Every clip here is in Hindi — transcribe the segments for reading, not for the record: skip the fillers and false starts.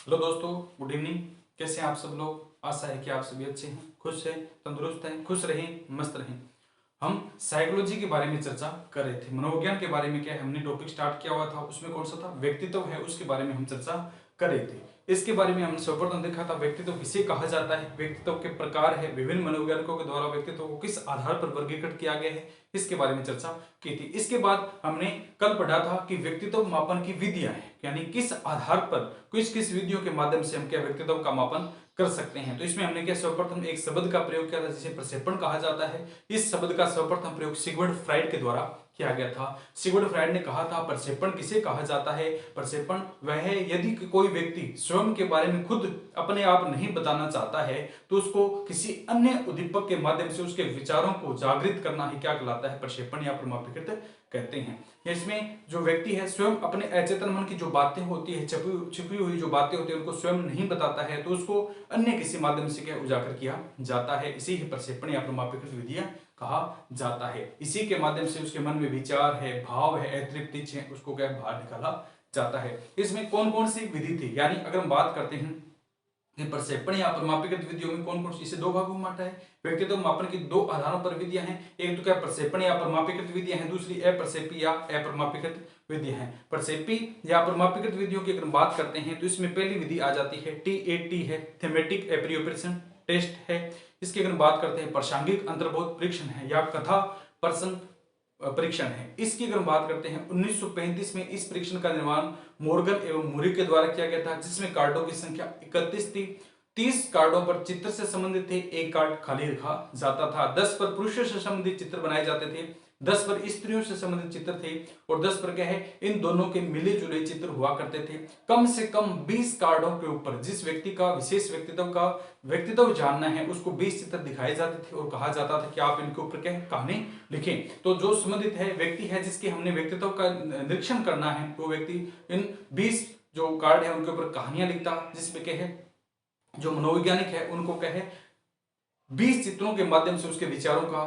हेलो दोस्तों, गुड इवनिंग। कैसे हैं आप सब लोग? आशा है कि आप सभी अच्छे हैं, खुश हैं, तंदुरुस्त हैं, खुश रहें, मस्त रहें। हम साइकोलॉजी के बारे में चर्चा कर रहे थे। मनोविज्ञान के बारे में क्या है, हमने टॉपिक स्टार्ट किया हुआ था, उसमें कौन सा था? व्यक्तित्व है, उसके बारे में हम चर्चा कर रहे थे। इसके बारे में हमने सर्वप्रथम देखा था व्यक्तित्व किसे कहा जाता है, व्यक्तित्व के प्रकार है, विभिन्न मनोवैज्ञानिकों के द्वारा व्यक्तित्व को किस आधार पर वर्गीकृत किया गया है, इसके बारे में चर्चा की थी। इसके बाद हमने कल पढ़ा था कि व्यक्तित्व मापन की विधियां हैं, यानी किस आधार पर किस किस विधियों के माध्यम से हम क्या व्यक्तित्व का मापन कर सकते हैं। तो इसमें हमने क्या सर्वप्रथम एक शब्द का प्रयोग किया था जिसे प्रक्षेपण कहा जाता है। इस शब्द का सर्वप्रथम प्रयोग सिगमंड फ्राइड के द्वारा किया गया था। सिगमंड फ्राइड ने कहा था प्रक्षेपण किसे कहा जाता है? प्रक्षेपण वह है यदि कोई व्यक्ति स्वयं के बारे में खुद अपने आप नहीं बताना चाहता है तो उसको किसी अन्य उद्दीपक के माध्यम से उसके विचारों को जागृत करना ही क्या कहलाता है? प्रक्षेपण या परमापिकृत कहते हैं। इसमें जो व्यक्ति है स्वयं अपने अचेतन मन की जो बातें होती है, छिपी हुई जो बातें होती है, उनको स्वयं नहीं बताता है तो उसको अन्य किसी माध्यम से क्या उजागर किया जाता है। इसी ही प्रक्षेपण या परमापिकृत विधियां कहा जाता है। इसी के माध्यम से उसके मन में विचार है, भाव है, अतृप्ति है, उसको क्या बाहर निकाला जाता है। इसमें कौन कौन सी विधि थी, यानी अगर हम बात करते हैं प्रक्षेपण या परमापिकृत विधियों में कौन कौन सी, इसे दो भागों में बांटा है। व्यक्तित्व मापन की दो आधारों पर विधियां हैं, एक तो क्या प्रक्षेपण या परमापिकृत विधियां हैं, दूसरी अप्रक्षेपी या अपरमापिकृत विधियां हैं। प्रक्षेपी या परमापिकृत विधियों की अगर बात करते हैं तो इसमें पहली विधि आ जाती है TAT है, थेमेटिक एप्रोप्रिएशन टेस्ट है। इसकी अगर बात करते हैं प्रासंगिक अंतर्बोध परीक्षण है या कथा प्रसंग परीक्षण है। इसकी अगर हम बात करते हैं 1935 में इस परीक्षण का निर्माण मोर्गन एवं मूरी के द्वारा किया गया था, जिसमें कार्डों की संख्या 31 थी। 30 कार्डों पर चित्र से संबंधित थे, एक कार्ड खाली रखा जाता था। 10 पर पुरुषों से संबंधित चित्र बनाए जाते थे, 10 पर स्त्रियों से संबंधित चित्र थे और 10 पर क्या है, इन दोनों के मिले जुले चित्र हुआ करते थे। कम से कम 20 कार्डों के ऊपर जिस व्यक्ति का विशेष व्यक्तित्व जानना है उसको 20 चित्र दिखाए जाते थे और कहा जाता था कि आप इनके ऊपर क्या कहानी लिखें। तो जो संबंधित है व्यक्ति है जिसके हमने व्यक्तित्व का निरीक्षण करना है वो व्यक्ति इन 20 जो कार्ड है उनके ऊपर कहानियां लिखता, जिसमें क्या है जो मनोवैज्ञानिक है उनको क्या है 20 चित्रों के माध्यम से उसके विचारों का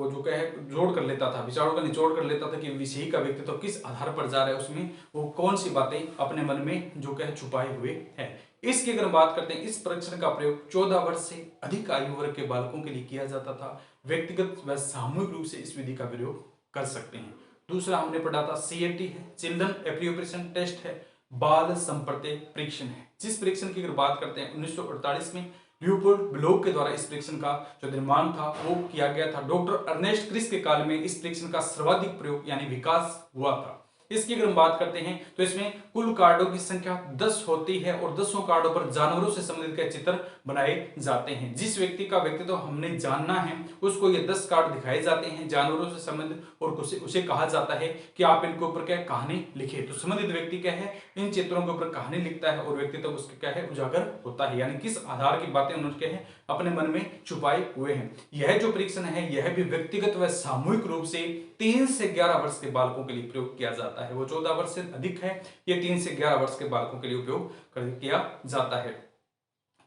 जो क्या है जोड़ कर लेता था, विचारों का निचोड़ कर लेता था कि विषयी का व्यक्तित्व किस आधार पर जा रहा है, उसमें वो कौन सी बातें अपने मन में जो क्या है छुपाए हुए है। इसकी अगर बात करते हैं, इस परीक्षण का प्रयोग 14 वर्ष से अधिक आयु वर्ग के बालकों के लिए किया जाता था। व्यक्तिगत व सामूहिक रूप से इस विधि का प्रयोग कर सकते हैं। दूसरा हमने पढ़ा था CAT है, चिल्ड्रन एप्रोप्रिएशन टेस्ट है, बाल संपर्क परीक्षण है। जिस परीक्षण की अगर बात करते हैं 1948 में ल्यूपोल्ड ब्लोक के द्वारा इस परीक्षण का जो निर्माण था वो किया गया था। डॉक्टर अर्नेस्ट क्रिस के काल में इस परीक्षण का सर्वाधिक प्रयोग यानी विकास हुआ था। इसकी अगर हम बात करते हैं तो इसमें कुल कार्डों की संख्या 10 होती है और 10 कार्डों पर जानवरों से संबंधित के चित्र बनाए जाते हैं। जिस व्यक्ति का व्यक्तित्व हमने जानना है उसको ये 10 कार्ड दिखाए जाते हैं जानवरों से संबंधित और उसे कहा जाता है कि आप इनके ऊपर क्या कहानी लिखे। तो संबंधित व्यक्ति क्या है इन चित्रों के ऊपर कहानी लिखता है और व्यक्तित्व उसका क्या है उजागर होता है, यानी किस आधार की बातें उन्होंने क्या है अपने मन में छुपाए हुए हैं। यह जो परीक्षण है यह भी व्यक्तिगत व सामूहिक रूप से 3 से 11 वर्ष के बालकों के लिए प्रयोग किया जाता है। वो 14 वर्ष से अधिक है, ये 3 से 11 वर्ष के बालकों के लिए उपयोग किया जाता है।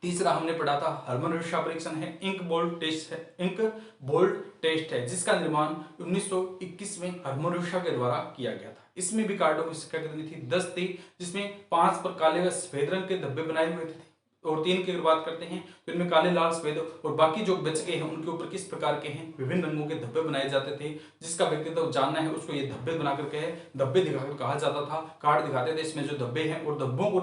तीसरा हमने पढ़ा था हर्मन-रूशा परीक्षण है, इंक बोल्ट टेस्ट है, जिसका निर्माण 1921 में हर्मन-रूशा के द्वारा किया गया था। इसमें भी कार्डों की संख्या कितनी थी? 10 थी, जिसमें 5 पर काले व सफेद रंग के धब्बे बनाए हुए थे और 3 की अगर बात करते हैं तो इनमें काले, लाल, सफेद और बाकी जो बच गए हैं उनके ऊपर किस प्रकार के हैं विभिन्न रंगों के धब्बे बनाए जाते थे। जिसका व्यक्तित्व जानना है उसको ये धब्बे बना करके है धब्बे दिखाकर कहा जाता था, कार्ड दिखाते थे इसमें जो धब्बे हैं और धब्बों को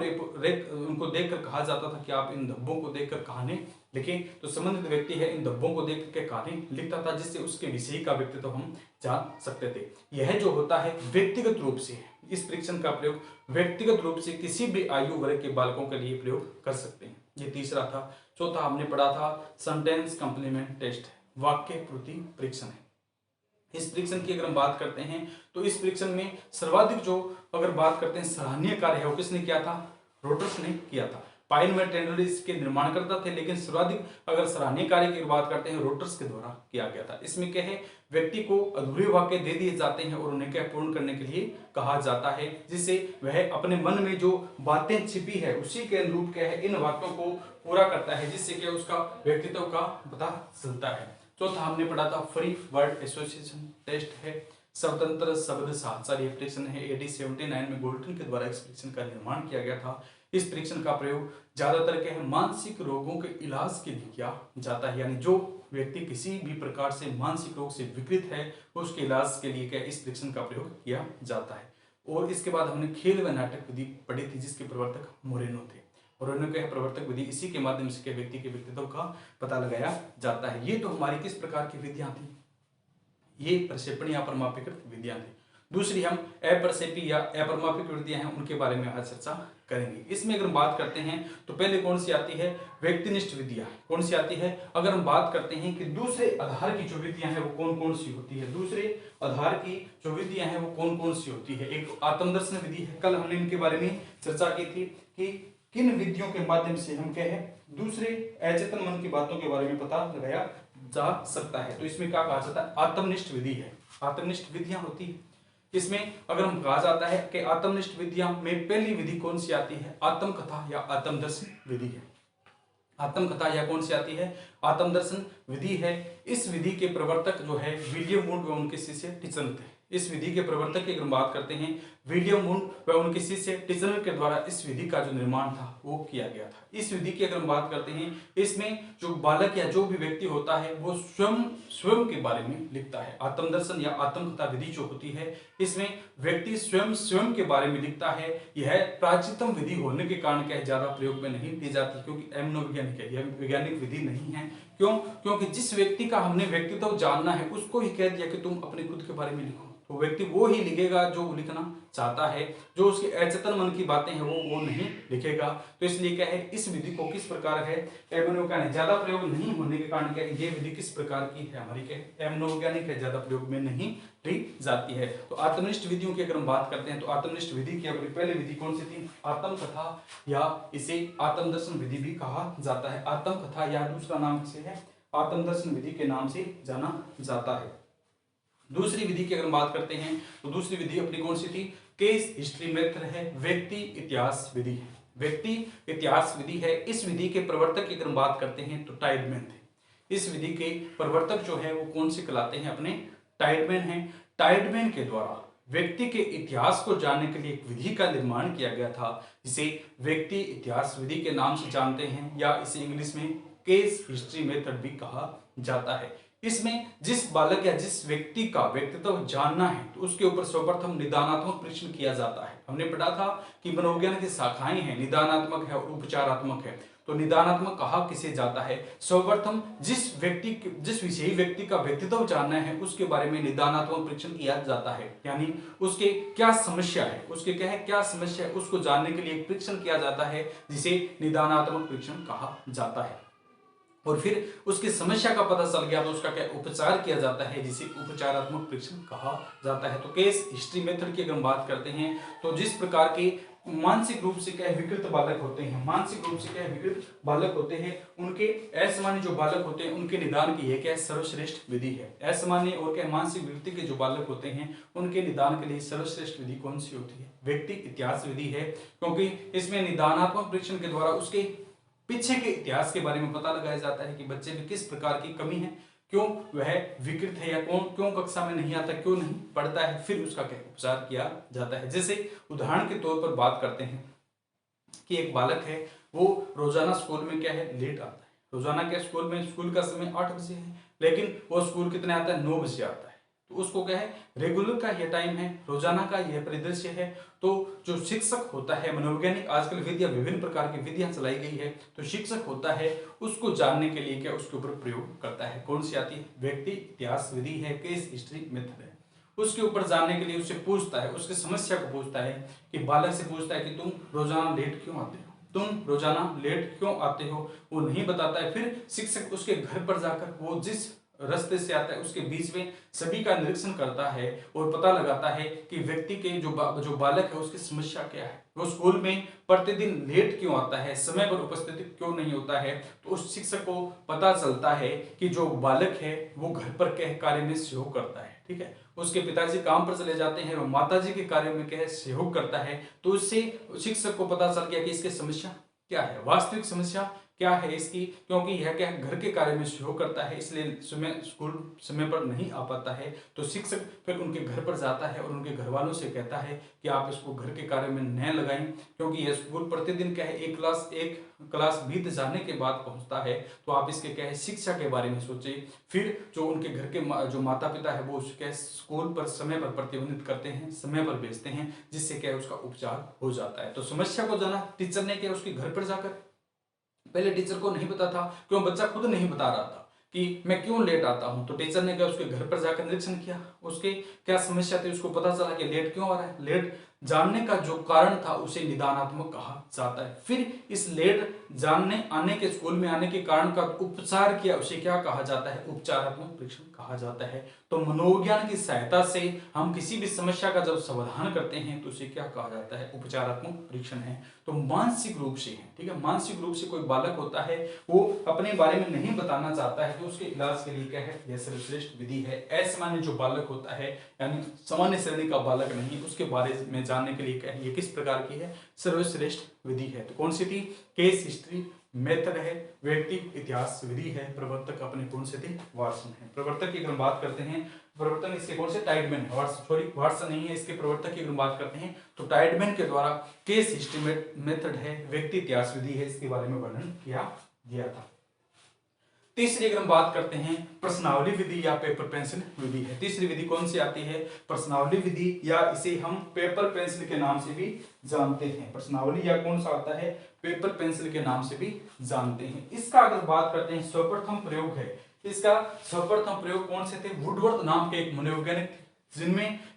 उनको देखकर कहा जाता था कि आप इन धब्बों को देखकर कहानी लिखें। तो संबंधित व्यक्ति है इन धब्बों को देख करके कहानी लिखता था, जिससे उसके विषय का व्यक्तित्व हम जान सकते थे। यह जो होता है व्यक्तिगत रूप से, इस परीक्षण का प्रयोग व्यक्तिगत रूप से किसी भी आयु वर्ग के बालकों के लिए प्रयोग कर सकते हैं। ये तीसरा था। चौथा हमने पढ़ा था सेंटेंस कंप्लीमेंट टेस्ट, वाक्य पूर्ति परीक्षण है। इस परीक्षण की अगर हम बात करते हैं तो इस परीक्षण में सर्वाधिक जो अगर बात करते हैं सराहनीय कार्य है वो किसने किया था? रोटर्स ने किया था। पाइन व टेंडर इसके निर्माण करता थे, लेकिन सर्वाधिक अगर सराहनीय कार्य की बात करते हैं रोटर्स के द्वारा किया गया था। इसमें क्या है व्यक्ति को अधूरे वाक्य दे दिए जाते हैं और उन्हें क्या पूर्ण करने के लिए कहा जाता है, जिससे वह अपने मन में जो बातें छिपी है उसी के अनुरूप क्या है इन वाक्यों को पूरा करता है, जिससे क्या उसका व्यक्तित्व का पता चलता है। चौथा हमने पढ़ा था फ्री वर्ड एसोसिएशन टेस्ट है, स्वतंत्र शब्द साहचर्य परीक्षण है। AD 79 में गोल्टन के द्वारा इस परीक्षण का निर्माण किया गया था। इस परीक्षण का प्रयोग ज्यादातर क्या है, मानसिक रोगों के इलाज के लिए किया जाता है। यानी जो व्यक्ति किसी भी प्रकार से मानसिक रोग से विकृत है उसके इलाज के लिए क्या इस परीक्षण का प्रयोग किया जाता है। और इसके बाद हमने खेल व नाटक विधि पढ़ी थी जिसके प्रवर्तक मोरेनो थे। मोरेनो के प्रवर्तक विधि, इसी के माध्यम से क्या व्यक्ति के व्यक्तित्व का पता लगाया जाता है। ये तो हमारी किस प्रकार की विधियां थी, ये प्रक्षेपण या परमापिकृत विधियां थी। दूसरी हम अप्रक्षेपी या अपरमापिक विधियां हैं उनके बारे में आज चर्चा करेंगे। इसमें अगर हम बात करते हैं तो पहले कौन सी आती है, व्यक्तिनिष्ठ विधियां। कौन सी आती है, अगर हम बात करते हैं कि दूसरे आधार की जो विधियां हैं वो कौन कौन सी होती है, दूसरे आधार की जो विधियां हैं वो कौन कौन सी होती है। एक आत्मदर्शन विधि है, कल हमने इनके बारे में चर्चा की थी कि किन विधियों के माध्यम से हम क्या है दूसरे अचेतन मन की बातों के बारे में पता लगाया जा सकता है। तो इसमें क्या कहा जाता है, आत्मनिष्ठ विधि है, आत्मनिष्ठ विधियां होती है। इसमें अगर हम कहा जाता है कि आत्मनिष्ठ विधियां में पहली विधि कौन सी आती है, आत्मकथा या आत्मदर्शन विधि है। आत्मकथा या कौन सी आती है, आत्मदर्शन विधि है। इस विधि के प्रवर्तक जो है विलियम वुंड व उनके शिष्य टिचनर थे। इस विधि के प्रवर्तक की अगर बात करते हैं विलियम वुंड व उनके शिष्य टिचनर के द्वारा इस विधि का जो निर्माण था वो किया गया था। इस विधि की अगर हम बात करते हैं इसमें जो बालक या जो भी व्यक्ति होता है वो स्वयं के बारे में लिखता है। आत्मदर्शन या आत्मकथा विधि जो होती है इसमें व्यक्ति स्वयं के बारे में लिखता है। यह प्राचीनतम विधि होने के कारण क्या है ज्यादा प्रयोग में नहीं ली जाती, क्योंकि मनोवैज्ञानिक है, यह वैज्ञानिक विधि नहीं है। क्यों, क्योंकि जिस व्यक्ति का हमने व्यक्तित्व जानना है उसको ही कह दिया कि तुम अपने खुद के बारे में लिखो, तो व्यक्ति वो ही लिखेगा जो वो लिखना चाहता है। जो उसके अचेतन मन की बातें हैं वो नहीं लिखेगा। तो इसलिए क्या है इस विधि को किस प्रकार है मनोवैज्ञानिक ज्यादा प्रयोग नहीं होने के कारण क्या है ये विधि किस प्रकार की है, हमारी क्या मनोवैज्ञानिक है, ज्यादा प्रयोग में नहीं ली जाती है। तो आत्मनिष्ठ विधियों की अगर हम बात करते हैं तो आत्मनिष्ठ विधि की अपनी पहली विधि कौन सी थी, आत्मकथा या इसे आत्मदर्शन विधि भी कहा जाता है। आत्मकथा या दूसरा नाम किसे है, आत्मदर्शन विधि के नाम से जाना जाता है। दूसरी विधि की अगर हम बात करते हैं तो दूसरी विधि अपनी कौन सी थी, केस हिस्ट्री मेथड है, व्यक्ति इतिहास विधि है, व्यक्ति इतिहास विधि है। इस विधि के प्रवर्तक की अगर हम बात करते हैं तो टाइडमैन थे। इस विधि के प्रवर्तक जो है वो कौन से कहलाते हैं, अपने टाइडमैन हैं। टाइडमैन के द्वारा व्यक्ति के इतिहास को जानने के लिए एक विधि का निर्माण किया गया था जिसे व्यक्ति इतिहास विधि के नाम से जानते हैं या इसे इंग्लिश में केस हिस्ट्री मेथड भी कहा जाता है। इसमें जिस बालक या जिस व्यक्ति का व्यक्तित्व जानना है तो उसके ऊपर सर्वप्रथम निदानात्मक परीक्षण किया जाता है। हमने पढ़ा था कि मनोविज्ञान की शाखाएं हैं, निदानात्मक है और उपचारात्मक है। तो निदानात्मक कहा किसे जाता है, सर्वप्रथम जिस विषयी व्यक्ति का व्यक्तित्व जानना है उसके बारे में निदानात्मक परीक्षण किया जाता है। यानी उसके क्या समस्या है, उसके क्या समस्या है उसको जानने के लिए एक परीक्षण किया जाता है जिसे निदानात्मक परीक्षण कहा जाता है। और फिर उसकी समस्या का पता चल गया तो उसका क्या उपचार किया जाता है जिसे उपचारात्मक परीक्षण कहा जाता है। तो केस हिस्ट्री मेथड की अगर हम बात करते हैं तो जिस प्रकार के मानसिक रूप से क्या विकृत बालक होते हैं, मानसिक रूप से क्या विकृत बालक होते हैं, उनके असामान्य जो बालक होते हैं उनके निदान की यह क्या सर्वश्रेष्ठ विधि है। असामान्य और क्या मानसिक विकृति के जो बालक होते हैं उनके निदान के लिए सर्वश्रेष्ठ विधि कौन सी होती है, व्यक्ति इतिहास विधि है। क्योंकि इसमें निदानात्मक परीक्षण के द्वारा उसके पीछे के इतिहास के बारे में पता लगाया जाता है कि बच्चे में किस प्रकार की कमी है, क्यों वह विकृत है या क्यों कक्षा में नहीं आता, क्यों नहीं पढ़ता है, फिर उसका क्या उपचार किया जाता है। जैसे उदाहरण के तौर पर बात करते हैं कि एक बालक है वो रोजाना स्कूल में क्या है लेट आता है। रोजाना क्या स्कूल का समय 8 बजे है लेकिन वो स्कूल कितने आता है 9 बजे आता है। तो उसको क्या है रेगुलर का यह टाइम है, रोजाना का यह परिदृश्य है। तो जो शिक्षक होता है, मनोवैज्ञानिक आजकल विधियां विभिन्न प्रकार की विधियां चलाई गई है, तो शिक्षक होता है उसको जानने के लिए क्या उसके ऊपर प्रयोग करता है। कौन सी आती है, व्यक्ति इतिहास विधि है, केस हिस्ट्री मेथड है। उसके ऊपर जानने के लिए उससे पूछता है, उसकी समस्या को पूछता है कि बालक से पूछता है कि तुम रोजाना लेट क्यों आते हो, तुम रोजाना लेट क्यों आते हो, वो नहीं बताता है। फिर शिक्षक उसके घर पर जाकर वो जिस रास्ते से आता है उसके बीच में सभी का निरीक्षण करता है और पता लगाता है कि व्यक्ति के जो बालक है उसकी समस्या क्या है, वो स्कूल में प्रतिदिन लेट क्यों आता है, समय पर उपस्थित क्यों नहीं होता है। तो उस शिक्षक को पता चलता है कि जो बालक है वो घर पर क्या कार्य में सहयोग करता है, ठीक है, उसके पिताजी काम पर चले जाते हैं और माताजी के कार्य में क्या है सहयोग करता है। तो उससे शिक्षक को पता चल गया कि इसकी समस्या क्या है, वास्तविक समस्या क्या है इसकी, क्योंकि यह क्या घर के कार्य में सहयोग करता है, इसलिए स्कूल समय पर नहीं आ पाता है, तो शिक्षक फिर उनके घर पर जाता है और उनके घर वालों से कहता है कि आप इसको घर के कार्य में न लगाएं, क्योंकि यह स्कूल प्रतिदिन क्या है एक क्लास बीत जाने के बाद पहुंचता है, तो आप इसके क्या है शिक्षा के बारे में सोचें। फिर जो उनके घर के जो माता पिता है वो उसके स्कूल पर समय पर प्रतिबंधित करते हैं, समय पर भेजते हैं, जिससे क्या है उसका उपचार हो जाता है। तो समस्या को जाना टीचर ने क्या उसके घर पर जाकर, पहले टीचर को नहीं पता था, क्यों बच्चा खुद नहीं बता रहा था कि मैं क्यों लेट आता हूं, तो टीचर ने क्या उसके घर पर जाकर निरीक्षण किया, उसके क्या समस्या थी उसको पता चला कि लेट क्यों आ रहा है, लेट जानने का जो कारण था उसे निदानात्मक कहा जाता है। फिर इस लेट जानने आने के स्कूल में आने के कारण का उपचार किया, उसे क्या कहा जाता है, उपचारात्मक परीक्षण कहा जाता है। तो मनोविज्ञान की सहायता से हम किसी भी समस्या का जब समाधान करते हैं तो उसे क्या कहा जाता है, उपचारात्मक परीक्षण है। तो मानसिक रूप से है, ठीक है, मानसिक रूप से कोई बालक होता है वो अपने बारे में नहीं बताना चाहता है, तो उसके इलाज के लिए क्या है, यह सर्वश्रेष्ठ विधि है। असामान्य जो बालक होता है यानी सामान्य श्रेणी का बालक नहीं, उसके बारे में जानने के लिए क्या है, ये किस प्रकार की है, सर्वश्रेष्ठ विधि है। तो कौन सी थी, केस हिस्ट्री मेथड है, व्यक्ति इतिहास विधि है, प्रवर्तक अपने कौन से थे, वाटसन है। प्रवर्तक की अगर बात करते हैं, प्रवर्तन इसके कौन से, टाइडमैन, वाटसन नहीं है, इसके प्रवर्तक की अगर बात करते हैं तो टाइडमैन के द्वारा केस हिस्ट्री मेथड है, व्यक्ति इतिहास विधि है, इसके बारे में वर्णन किया गया था। तीसरी अगर हम बात करते हैं प्रश्नावली विधि या पेपर पेंसिल विधि है। तीसरी विधि कौन सी आती है, प्रश्नावली विधि, या इसे हम पेपर पेंसिल के नाम से भी जानते हैं। प्रश्नावली या कौन सा आता है, पेपर पेंसिल के नाम से भी जानते हैं। इसका अगर बात करते हैं सर्वप्रथम प्रयोग है, इसका सर्वप्रथम प्रयोग कौन से थे, वुडवर्थ नाम के एक मनोवैज्ञानिक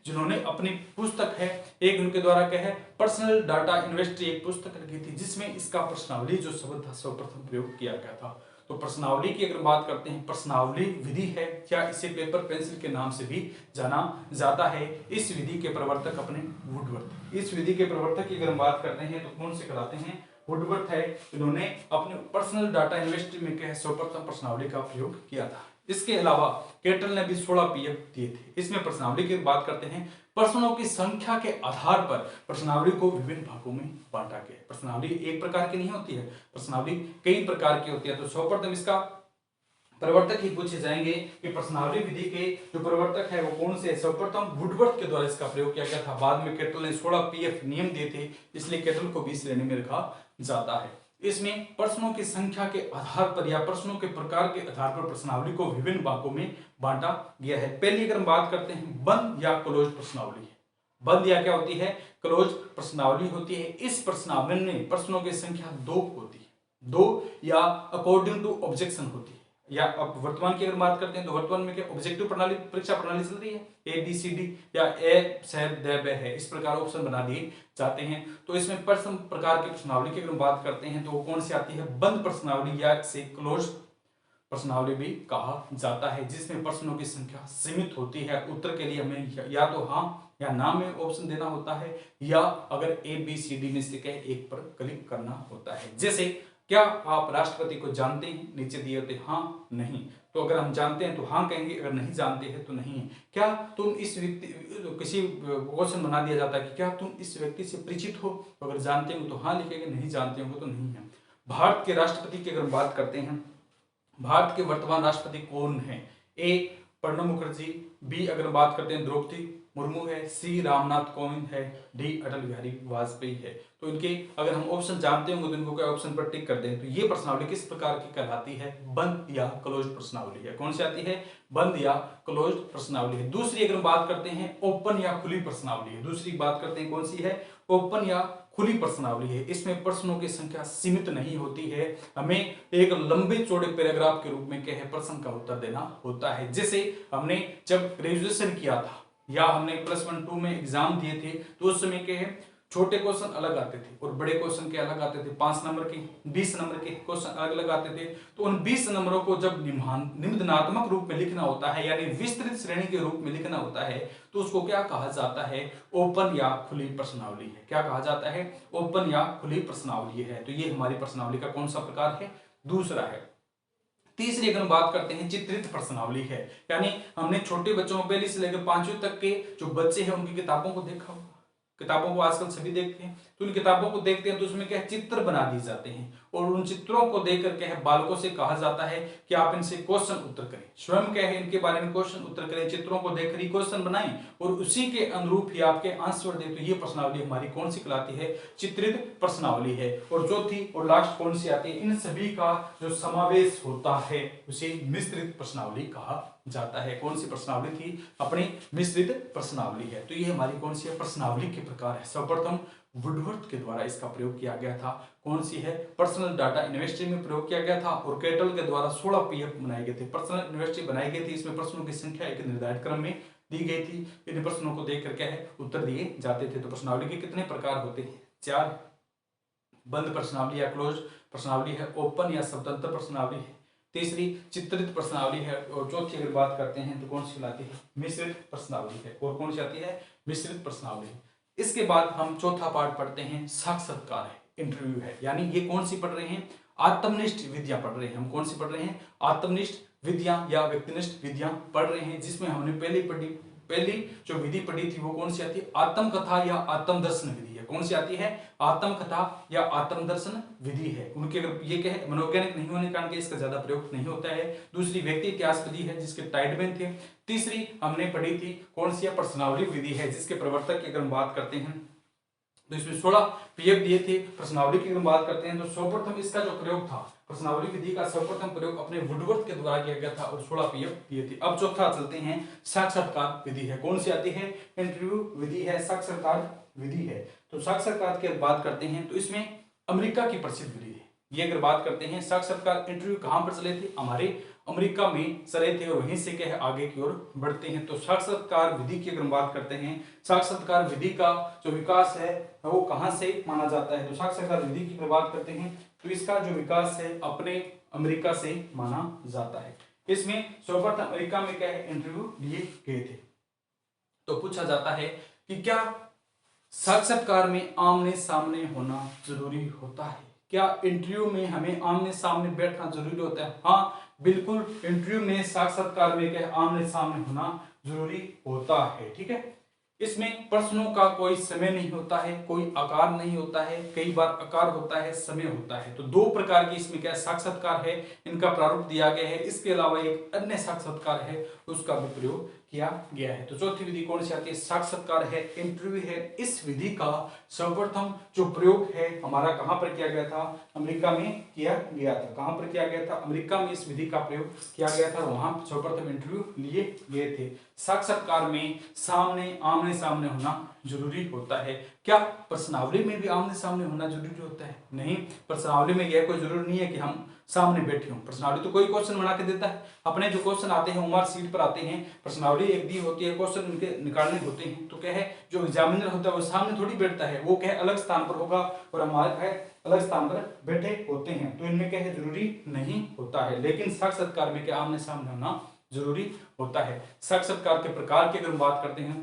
जिन्होंने अपनी पुस्तक है, एक उनके द्वारा क्या है पर्सनल डाटा इन्वेस्ट्री एक पुस्तक लिखी थी, जिसमें इसका प्रश्नावली जो शब्द था सर्वप्रथम प्रयोग किया गया था। तो प्रश्नावली की अगर बात करते हैं, प्रश्नावली विधि है, क्या इसे पेपर पेंसिल के नाम से भी जाना जाता है। इस विधि के प्रवर्तक अपने वुडवर्थ, इस विधि के प्रवर्तक की अगर हम बात करते हैं तो कौन से कहलाते हैं, वुडवर्थ है। इन्होंने अपने पर्सनल डाटा इन्वेस्ट्री में क्या है सर्वप्रथम प्रश्नावली का प्रयोग किया था। इसके अलावा केटल ने भी 16 पीएफ दिए थे। इसमें प्रश्नावली की बात करते हैं, प्रश्नों की संख्या के आधार पर प्रश्नावली को विभिन्न भागों में बांटा गया। प्रश्नावली एक प्रकार की नहीं होती है, प्रश्नावली कई प्रकार की होती है। तो सर्वप्रथम इसका प्रवर्तक ही पूछे जाएंगे कि प्रश्नावली विधि के जो प्रवर्तक है वो कौन से। सर्वप्रथम वुडवर्थ के द्वारा इसका प्रयोग किया गया था, बाद में केटल ने 16 पीएफ नियम दिए थे, इसलिए केटल को भी श्रेणी में रखा जाता है। इसमें प्रश्नों की संख्या के आधार पर या प्रश्नों के प्रकार के आधार पर प्रश्नावली को विभिन्न भागों में बांटा गया है। पहली अगर हम बात करते हैं बंद या क्लोज प्रश्नावली है। बंद या क्या होती है, क्लोज प्रश्नावली होती है। इस प्रश्नावली में प्रश्नों की संख्या 2 होती है, 2 या अकॉर्डिंग टू ऑब्जेक्शन होती है। या अब वर्तमान की अगर बात करते हैं तो वर्तमान में क्या ऑब्जेक्टिव प्रणाली परीक्षा प्रणाली चल रही है, ABCD या ए शायद द ब है, इस प्रकार ऑप्शन बना दिए जाते हैं। तो इसमें प्रश्न प्रकार की प्रश्नावली की अगर बात करते हैं तो वो कौन सी आती है, बंद प्रश्नावली या इसे क्लोज प्रश्नावली भी कहा जाता है, जिसमें प्रश्नों की संख्या सीमित होती है। उत्तर के लिए हमें या तो हाँ या ना में ऑप्शन देना होता है, या अगर ABCD में से कहे एक पर क्लिक करना होता है। जैसे क्या आप राष्ट्रपति को जानते हैं, नीचे दिए होते हाँ नहीं, तो अगर हम जानते हैं तो हाँ कहेंगे, अगर नहीं जानते हैं तो नहीं है। क्या तुम इस व्यक्ति, किसी क्वेश्चन बना दिया जाता है कि क्या तुम इस व्यक्ति से परिचित हो, तो अगर जानते हो तो हाँ लिखेंगे, नहीं जानते हो तो नहीं है। भारत के राष्ट्रपति की अगर बात करते हैं, भारत के वर्तमान राष्ट्रपति कौन है, A प्रणब मुखर्जी, B अगर बात करते हैं द्रौपदी मुर्मू है, C रामनाथ कोविंद है, D अटल बिहारी वाजपेयी है। तो इनके अगर हम ऑप्शन जानते होंगे तो इनको क्या ऑप्शन पर टिक कर दें। तो ये प्रश्नावली किस प्रकार की कहलाती है, बंद या क्लोज प्रश्नावली है। कौन सी आती है, बंद या क्लोज प्रश्नावली है। दूसरी अगर बात करते हैं ओपन या खुली प्रश्नावली है। दूसरी बात करते हैं कौन सी है, ओपन या खुली प्रश्नावली है। इसमें प्रश्नों की संख्या सीमित नहीं होती है, हमें एक लंबे चौड़े पैराग्राफ के रूप में क्या है प्रश्न का उत्तर देना होता है। जैसे हमने जब ग्रेजुएशन किया था या हमने +1 2 में एग्जाम दिए थे तो उस समय क्या है छोटे क्वेश्चन अलग आते थे और बड़े क्वेश्चन के अलग आते थे। 5 नंबर के 20 नंबर के क्वेश्चन अलग अलग आते थे। तो उन 20 नंबरों को जब निम्नात्मक रूप में लिखना होता है यानी विस्तृत श्रेणी के रूप में लिखना होता है तो उसको क्या कहा जाता है, ओपन या खुली प्रश्नावली है। क्या कहा जाता है, ओपन या खुली प्रश्नावली है। तो ये हमारी प्रश्नावली का कौन सा प्रकार है, दूसरा है। तीसरी अगर हम बात करते हैं चित्रित प्रश्नावली है, यानी हमने छोटे बच्चों को पहली से लेकर 5वीं तक के जो बच्चे हैं उनकी किताबों को देखा होगा, किताबों को आजकल सभी देखते हैं। तो तो उन किताबों को देखते हैं तो उसमें क्या है, चित्र बना दिए जाते हैं और उन चित्रों को देख करके है बालकों से कहा जाता है कि आप इनसे क्वेश्चन उत्तर करें, स्वयं क्या है इनके बारे में क्वेश्चन उत्तर करें, चित्रों को देखकर ही क्वेश्चन बनाएं और उसी के अनुरूप ही आपके आंसर दे। तो ये प्रश्नावली हमारी कौन सी कहलाती है, चित्रित प्रश्नावली है। और चौथी और लास्ट कौन सी आती है, इन सभी का जो समावेश होता है उसे मिश्रित प्रश्नावली कहा जाता है। कौन सी प्रश्नावली थी, अपनी मिश्रित प्रश्नावली है। तो ये हमारी कौन सी है, प्रश्नावली के प्रकार है। सर्वप्रथम वुडवर्थ के द्वारा इसका प्रयोग किया गया था। कौन सी है, पर्सनल डाटा यूनिवर्सिटी में प्रयोग किया गया था और केटल के द्वारा 16 पीएफ बनाए गए थे। पर्सनल यूनिवर्सिटी बनाई गई थी, इसमें प्रश्नों की संख्या एक निर्धारित क्रम में दी गई थी, इन प्रश्नों को देख कर क्या है उत्तर दिए जाते थे। तो प्रश्नावली के कितने प्रकार होते हैं, 4। बंद प्रश्नावली या क्लोज प्रश्नावली है, ओपन या स्वतंत्र प्रश्नावली है, तीसरी चित्रित प्रश्नावली है और चौथी अगर बात करते हैं तो कौन सी लाती है, मिश्रित प्रश्नावली है। और कौन सी आती है, मिश्रित प्रश्नावली। इसके बाद हम चौथा पार्ट पढ़ते हैं, साक्षात्कार है, इंटरव्यू है। यानी ये कौन सी पढ़ रहे हैं, आत्मनिष्ठ विधियां पढ़ रहे हैं। हम कौन सी पढ़ रहे हैं, आत्मनिष्ठ विधियां या व्यक्तिनिष्ठ विधियां पढ़ रहे हैं, जिसमें हमने पहली जो विधि पढ़ी थी वो कौन सी आती है, आत्मकथा या आत्मदर्शन विधि है। कौन सी आती है, आत्मकथा या आत्मदर्शन विधि है। उनके अगर ये क्या है, मनोवैज्ञानिक नहीं होने के कारण इसका ज्यादा प्रयोग नहीं होता है। दूसरी व्यक्ति इतिहास विधि है जिसके टाइडमैन थे। तीसरी हमने पढ़ी थी कौन सी, प्रश्नावली विधि है जिसके प्रवर्तक की अगर हम बात करते हैं तो इसमें 16 पीएफ दिए थे। प्रश्नावली की अगर बात करते हैं तो सर्वप्रथम इसका जो प्रयोग था, प्रश्नावली विधि का सर्वप्रथम प्रयोग अपने वुडवर्थ के द्वारा किया गया था और 16 पीएफ दिए थे। अब चौथा चलते हैं, साक्षात्कार विधि है। कौन सी आती है, इंटरव्यू विधि है, साक्षात्कार विधि है। तो साक्षात्कार की बात करते हैं तो इसमें अमेरिका की प्रसिद्ध विधि है। ये अगर बात करते हैं साक्षात्कार इंटरव्यू कहां पर चले थे, हमारे अमेरिका में चले थे और वहीं से क्या है आगे की ओर बढ़ते हैं। तो साक्षात्कार विधि की अगर हम बात करते हैं, साक्षात्कार विधि का जो विकास है वो कहां से माना जाता है, तो साक्षात्कार विधि की अगर बात करते हैं तो इसका जो विकास है अपने अमेरिका से माना जाता है। इसमें सर्वप्रथम अमेरिका में क्या है इंटरव्यू लिए गए थे। तो पूछा जाता है कि क्या साक्षात्कार में आमने सामने होना जरूरी होता है, क्या इंटरव्यू में हमें आमने सामने बैठना जरूरी होता है। हाँ बिल्कुल, इंटरव्यू में साक्षात्कार में क्या आमने सामने होना जरूरी होता है। ठीक है, इसमें प्रश्नों का कोई समय नहीं होता है, कोई आकार नहीं होता है, कई बार आकार होता है, समय होता है। तो दो प्रकार की इसमें क्या साक्षात्कार है, इनका प्रारूप दिया गया है। इसके अलावा एक अन्य साक्षात्कार है उसका भी प्रयोग किया गया है। तो चौथी विधि कौन सी आती है, साक्षात्कार है, इंटरव्यू है। इस विधि का सर्वप्रथम जो प्रयोग है हमारा कहां पर किया गया था, अमेरिका में किया गया था। कहां पर किया गया था, अमेरिका में इस विधि का प्रयोग किया गया था, वहां सर्वप्रथम इंटरव्यू लिए गए थे। साक्षात्कार में सामने आमने सामने होना जरूरी होता है। क्या प्रश्नावली में भी आमने सामने होना जरूरी होता है, नहीं। प्रश्नावली में यह कोई जरूरी नहीं है कि हम सामने बैठे हों। प्रश्नावली तो कोई क्वेश्चन बना के देता है, अपने जो क्वेश्चन आते हैं उमर सीट पर आते हैं, प्रश्नावली एक दी होती है, क्वेश्चन उनके निकालने होते हैं। तो क्या है, जो एग्जामिनर होता है वो सामने थोड़ी बैठता है, वो क्या है अलग स्थान पर होगा और हमारे है अलग स्थान पर बैठे होते हैं। तो इनमें क्या है जरूरी नहीं होता है, लेकिन साक्षात्कार में क्या आमने सामने होना जरूरी होता है। साक्षात्कार के प्रकार की अगर हम बात करते हैं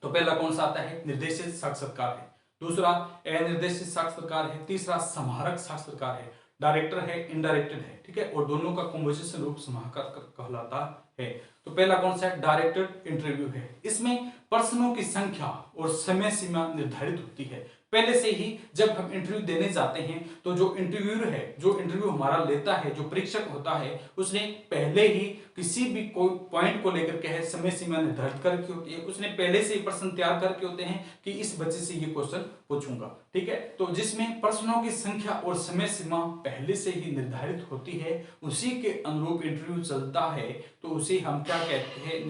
तो पहला कौन सा आता है, निर्देशित साक्षात्कार है। दूसरा अनिर्देशित साक्षात्कार है। तीसरा समाहरक साक्षात्कार है। डायरेक्टर है, इनडायरेक्टेड है। ठीक है, और दोनों का कॉम्बिनेशन रूप समाहरक कहलाता है। तो पहला कौन सा है, डायरेक्टेड इंटरव्यू है। इसमें प्रश्नों की संख्या और समय सीमा निर्धारित होती है। पहले से ही जब हम इंटरव्यू देने जाते हैं तो जो इंटरव्यूअर है, जो इंटरव्यू हमारा लेता है, जो परीक्षक होता है, उसने पहले ही किसी भी कोई पॉइंट को लेकर के है समय सीमा निर्धारित करके होती है। उसने पहले से ही प्रश्न तैयार करके होते हैं कि इस बच्चे से ये क्वेश्चन पूछूंगा। ठीक है, तो जिसमें प्रश्नों की संख्या और समय सीमा पहले से ही निर्धारित होती है, उसी के अनुरूप इंटरव्यू चलता है, तो उसे हम क्या कहते हैं,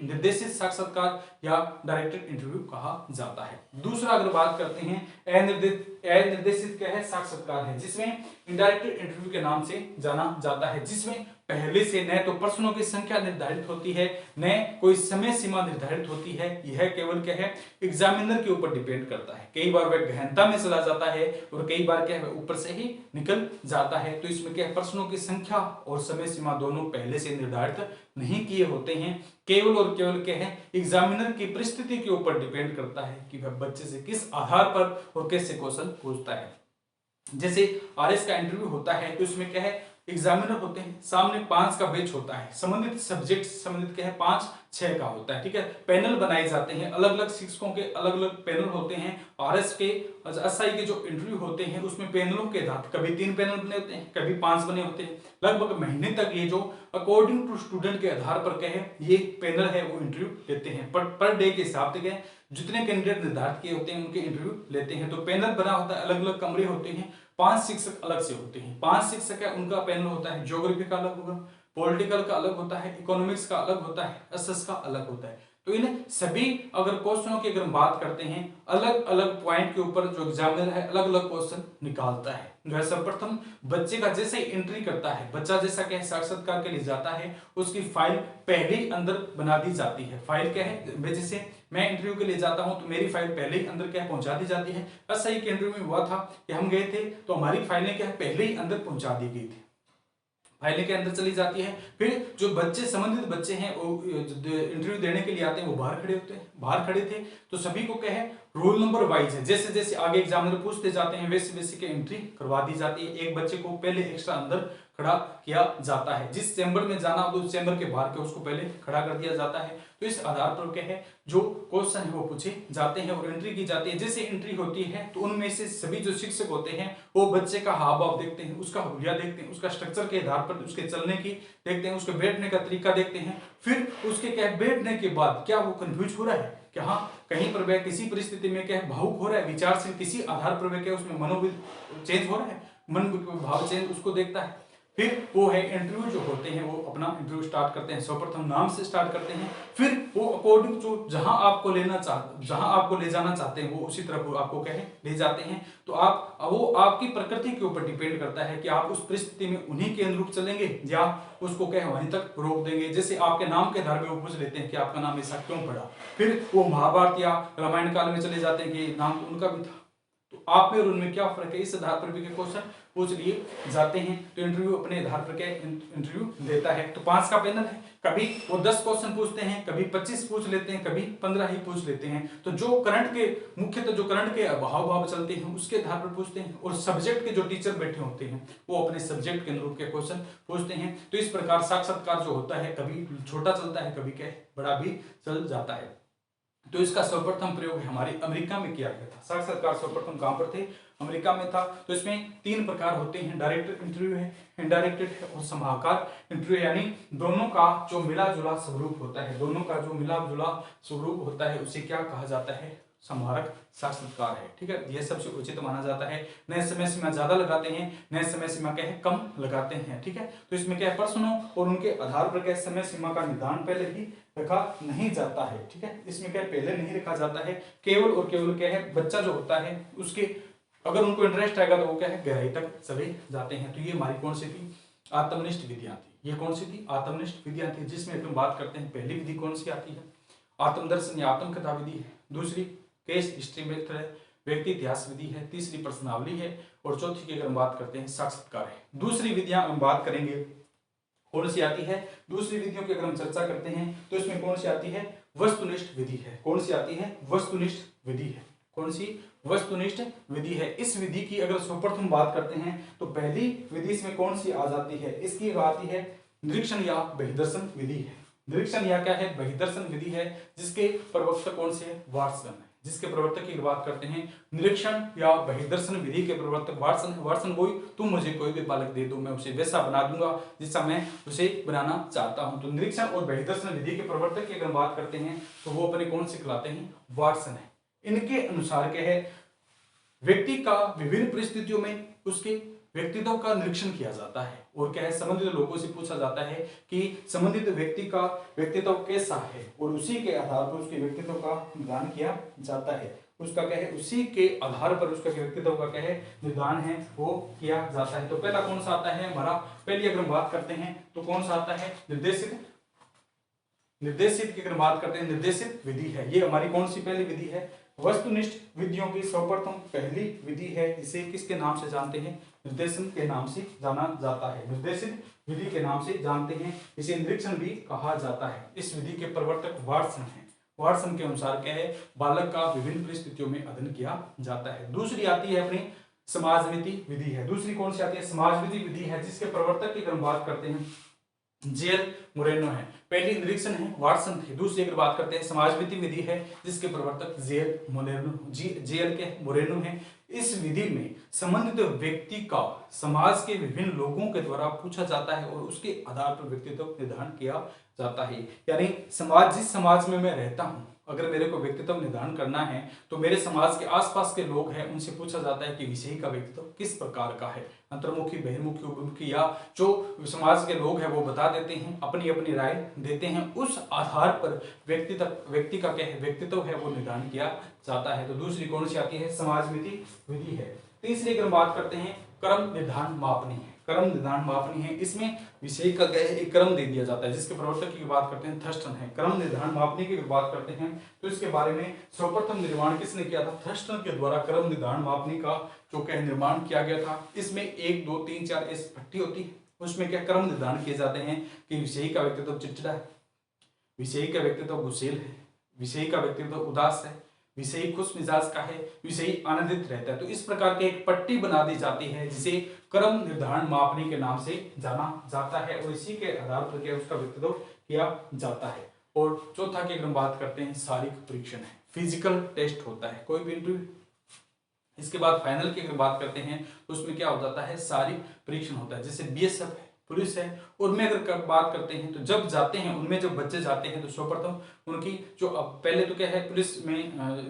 निर्देशित साक्षात्कार या डायरेक्टेड इंटरव्यू कहा जाता है। दूसरा अगर बात करते हैं अनिर्देशित क्या है, साक्षात्कार है, जिसमें इनडायरेक्टेड इंटरव्यू के नाम से जाना जाता है, जिसमें पहले से न तो प्रश्नों की संख्या निर्धारित होती है, न कोई समय सीमा निर्धारित होती है। यह केवल क्या है, एग्जामिनर के ऊपर डिपेंड करता है। कई बार वह गहनता में चला जाता है और कई बार क्या है ऊपर से ही निकल जाता है। तो इसमें क्या है, प्रश्नों की संख्या और समय सीमा दोनों पहले से निर्धारित नहीं किए होते हैं। केवल और केवल क्या है, एग्जामिनर की परिस्थिति के ऊपर डिपेंड करता है कि वह बच्चे से किस आधार पर और कैसे क्वेश्चन पूछता है। जैसे आरएस का इंटरव्यू होता है तो इसमें क्या है, एग्जामिनर होते हैं, सामने 5 का बैच होता है, संबंधित सब्जेक्ट संबंधित क्या है 5 6 का होता है। ठीक है, पैनल बनाए जाते हैं, अलग अलग शिक्षकों के अलग अलग पैनल होते हैं। आरएस के एसआई के जो इंटरव्यू होते हैं उसमें पैनलों के आधार कभी 3 पैनल बने होते हैं, कभी 5 बने होते हैं। लगभग महीने तक ये जो अकॉर्डिंग टू स्टूडेंट के आधार पर कहे ये पैनल है वो इंटरव्यू लेते हैं। पर डे के हिसाब से कहें जितने कैंडिडेट निर्धारित किए होते हैं उनके इंटरव्यू लेते हैं। तो पैनल बना होता है, अलग अलग कमरे होते हैं, 5 शिक्षक अलग से होते हैं। 5 शिक्षक है उनका पैनल होता है, ज्योग्राफी का अलग होगा, पॉलिटिकल का अलग होता है, इकोनॉमिक्स का अलग होता है, एसएस का अलग होता है। तो इन सभी अगर क्वेश्चनों की अगर हम बात करते हैं, अलग अलग पॉइंट के ऊपर जो एग्जामिनर है अलग अलग क्वेश्चन निकालता है। जो है सर्वप्रथम बच्चे का जैसे एंट्री करता है, बच्चा जैसा क्या साक्षात्कार के लिए जाता है उसकी फाइल पहले ही अंदर बना दी जाती है। फाइल क्या है, जैसे मैं इंटरव्यू के लिए जाता हूं तो मेरी फाइल पहले ही अंदर क्या पहुंचा दी जाती है। ऐसा ही इंटरव्यू में हुआ था कि हम गए थे तो हमारी फाइलें क्या है पहले ही अंदर पहुंचा दी गई थी, फाइलें के अंदर चली जाती है। फिर जो बच्चे संबंधित बच्चे हैं वो इंटरव्यू देने के लिए आते हैं वो बाहर खड़े होते हैं। बाहर खड़े थे तो सभी को क्या है रोल नंबर वाइज है, जैसे जैसे आगे एग्जामिनर पूछते जाते हैं वैसे वैसे की एंट्री करवा दी जाती है। एक बच्चे को पहले एक्स्ट्रा अंदर खड़ा किया जाता है, जिस चैम्बर में जाना हो तो उस चैम्बर के बाहर के उसको पहले खड़ा कर दिया जाता है। तो इस आधार पर क्या है जो क्वेश्चन है वो पूछे जाते हैं और एंट्री की जाती है। जैसे एंट्री होती है तो उनमें से सभी जो शिक्षक होते हैं वो बच्चे का हाव भाव देखते हैं, उसका हुलिया देखते हैं, उसका स्ट्रक्चर के आधार पर उसके चलने की देखते हैं, उसके बैठने का तरीका देखते हैं। फिर उसके क्या बैठने के बाद क्या वो कंफ्यूज हो रहा है कि हाँ कहीं पर वह किसी परिस्थिति में क्या भावुक हो रहा है, विचार से किसी आधार पर वह क्या उसमें मनोविद चेंज हो रहा है, मन भाव चेंज उसको देखता है। फिर वो है इंटरव्यू जो होते हैं वो अपना इंटरव्यू स्टार्ट करते हैं, सर्वप्रथम नाम से स्टार्ट करते हैं। फिर वो अकॉर्डिंग टू जहां आपको ले जाना चाहते हैं वो उसी तरफ आपको क्या है ले जाते हैं। तो वो आपकी प्रकृति के ऊपर डिपेंड करता है कि आप उस परिस्थिति में उन्हीं के अनुरूप चलेंगे या उसको क्या है वहीं तक रोक देंगे। जैसे आपके नाम के आधार पर वो पूछ लेते हैं कि आपका नाम ऐसा क्यों पड़ा, फिर वो महाभारत या रामायण काल में चले जाते हैं कि नाम तो उनका भी था, तो आप में और उनमें क्या फर्क है, इस आधार पर भी क्वेश्चन पूछ लिए जाते हैं। तो इंटरव्यू अपने आधार पर क्या इंटरव्यू देता है। तो 5 का पैनल है, कभी वो 10 क्वेश्चन पूछते हैं, कभी 25 पूछ लेते हैं, कभी 15 ही पूछ लेते हैं। तो जो करंट के मुख्यतः जो करंट के भाव भाव चलते हैं उसके आधार पर पूछते हैं, और सब्जेक्ट के जो टीचर बैठे होते हैं वो अपने सब्जेक्ट के अनुरूप के क्वेश्चन पूछते हैं। तो इस प्रकार साक्षात्कार जो होता है कभी छोटा चलता है, कभी क्या बड़ा भी चल जाता है। तो इसका सर्वप्रथम प्रयोग हमारे अमेरिका में किया गया था। साक्षात्कार सर्वप्रथम कहां पर थे, अमेरिका में था। तो इसमें 3 प्रकार होते हैं, डायरेक्ट इंटरव्यू है, इनडायरेक्टेड है और समाहकार इंटरव्यू, यानी दोनों का जो मिला जुला स्वरूप होता है, दोनों का जो मिला जुला स्वरूप होता है उसे क्या कहा जाता है, समाहरक साक्षात्कार है। ठीक है, यह सबसे उचित माना जाता है। नए समय सीमा ज्यादा लगाते हैं, नए समय सीमा क्या है कम लगाते हैं। ठीक है, तो इसमें क्या है प्रश्नों और उनके आधार पर क्या समय सीमा का निदान पहले ही रखा नहीं जाता है। ठीक है, इसमें क्या पहले नहीं रखा जाता है, केवल और केवल क्या है बच्चा जो होता है उसके अगर उनको इंटरेस्ट आएगा तो वो क्या है गहराई तक चले जाते हैं। तो ये हमारी कौन सी थी, आत्मनिष्ठ विधियां थी। ये कौन सी थी, आत्मनिष्ठ विधियां थी, जिसमें हम बात करते हैं पहली विधि कौन सी आती है, आत्मदर्शन या आत्मकथा विधि है। दूसरी केस हिस्ट्री मेथड है, व्यक्ति इतिहास विधि है। तीसरी प्रश्नावली है और चौथी की अगर हम बात करते हैं साक्षात्कार है। दूसरी विधियां हम बात करेंगे कौन सी आती है, दूसरी विधियों की अगर हम चर्चा करते हैं तो इसमें कौन सी आती है, वस्तुनिष्ठ विधि है। कौन सी आती है, वस्तुनिष्ठ विधि है। कौन सी, वस्तुनिष्ठ विधि है। इस विधि की अगर सर्वप्रथम बात करते हैं तो पहली विधि इसमें कौन सी आ जाती है, इसकी आती है निरीक्षण या बहिर्दर्शन विधि है। निरीक्षण या क्या है, बहिर्दर्शन विधि है, जिसके प्रवक्ता कौन से है, वाटसन है। जिसके प्रवर्तक की बात करते हैं, निरीक्षण या बहिर्दर्शन विधि के प्रवर्तक वाटसन है। वाटसन कोई तुम मुझे कोई भी बालक दे दो मैं उसे वैसा बना दूंगा जैसा मैं उसे बनाना चाहता हूं। तो निरीक्षण और बहिर्दर्शन विधि के प्रवर्तक की अगर बात करते हैं तो वो अपने कौन से कहलाते हैं, वाटसन है। इनके अनुसार क्या है, व्यक्ति का विभिन्न परिस्थितियों में उसके व्यक्तित्व का निरीक्षण किया जाता है और क्या है संबंधित लोगों से पूछा जाता है कि संबंधित व्यक्ति का व्यक्तित्व कैसा है और उसी के आधार पर उसके व्यक्तित्व का निर्धारण किया जाता है। उसका क्या है, उसी के आधार पर उसका व्यक्तित्व का क्या है निर्धारण है वो किया जाता है। तो पहला कौन सा आता है हमारा, पहली अगर हम बात करते हैं तो कौन सा आता है, निर्देशित। निर्देशित की अगर बात करते हैं, निर्देशित विधि है। ये हमारी कौन सी पहली विधि है, वस्तुनिष्ठ विधियों की सर्वप्रथम पहली विधि है। इसे किसके नाम से जानते हैं, निर्देशन के नाम से जाना जाता है। निर्देशित विधि के नाम से जानते हैं, इसे निरीक्षण भी कहा जाता है। इस विधि के प्रवर्तक वाटसन हैं। वाटसन के अनुसार क्या है, बालक का विभिन्न परिस्थितियों में अध्ययन किया जाता है। दूसरी आती है अपनी समाजमिति विधि है। दूसरी कौन सी आती है, समाजविधि विधि है, जिसके प्रवर्तक की अगर हम बात करते हैं जेल मोरेनो है। पहली निरीक्षण है वाटसन थे। दूसरी अगर बात करते हैं समाजविधि विधि है जिसके प्रवर्तक जेएल के मोरेनो है। इस विधि में संबंधित व्यक्ति का समाज के विभिन्न लोगों के द्वारा पूछा जाता है और उसके आधार पर व्यक्तित्व निर्धारण किया जाता है। यानी जिस समाज में मैं रहता हूं, अगर मेरे को व्यक्तित्व निर्धारण करना है तो मेरे समाज के आसपास के लोग हैं उनसे पूछा जाता है कि विषयी का व्यक्तित्व किस प्रकार का है, अंतर्मुखी, बहिर्मुखी, उन्मुखी, या जो समाज के लोग हैं वो बता देते हैं, अपनी अपनी राय देते हैं, उस आधार पर व्यक्ति का क्या है व्यक्तित्व है वो निर्धारण किया जाता है। तो दूसरी कौन सी आती है समाजविधि विधि है। तीसरी अगर बात करते हैं क्रम निर्धारण मापनी है। क्रम निर्धारण मापनी है, इसमें विषय का एक क्रम दे दिया जाता है जिसके प्रवर्तक की बात करते हैं थर्स्टन है। क्रम निर्धारण मापनी की बात करते हैं तो इसके बारे में सर्वप्रथम निर्माण किसने किया था, थर्स्टन के द्वारा क्रम निर्धारण मापनी का जो क्या निर्माण किया गया था। इसमें 1 2 3 4 इस पट्टी होती है, उसमें क्या क्रम निर्धारण किए जाते हैं कि विषयी का व्यक्तित्व चिड़चिड़ा है, विषयी का व्यक्तित्व गुस्सेल है, विषयी का व्यक्तित्व उदास है, विषयी खुश मिजाज का है, विषयी आनंदित रहता है। तो इस प्रकार की एक पट्टी बना दी जाती है जिसे क्रम निर्धारण मापनी के नाम से जाना जाता है और इसी के आधार पर क्या उसका व्यक्तित्व किया जाता है। और चौथा की अगर हम बात करते हैं शारीरिक परीक्षण है, फिजिकल टेस्ट होता है कोई भी इंटरव्यू। इसके बाद फाइनल की अगर बात करते हैं तो उसमें क्या हो जाता है शारीरिक परीक्षण होता है, जैसे बीएसएफ है, पुलिस है, उनमें अगर बात करते हैं तो जब जाते हैं उनमें जब बच्चे जाते हैं तो सर्वप्रथम उनकी जो अब पहले तो क्या है पुलिस में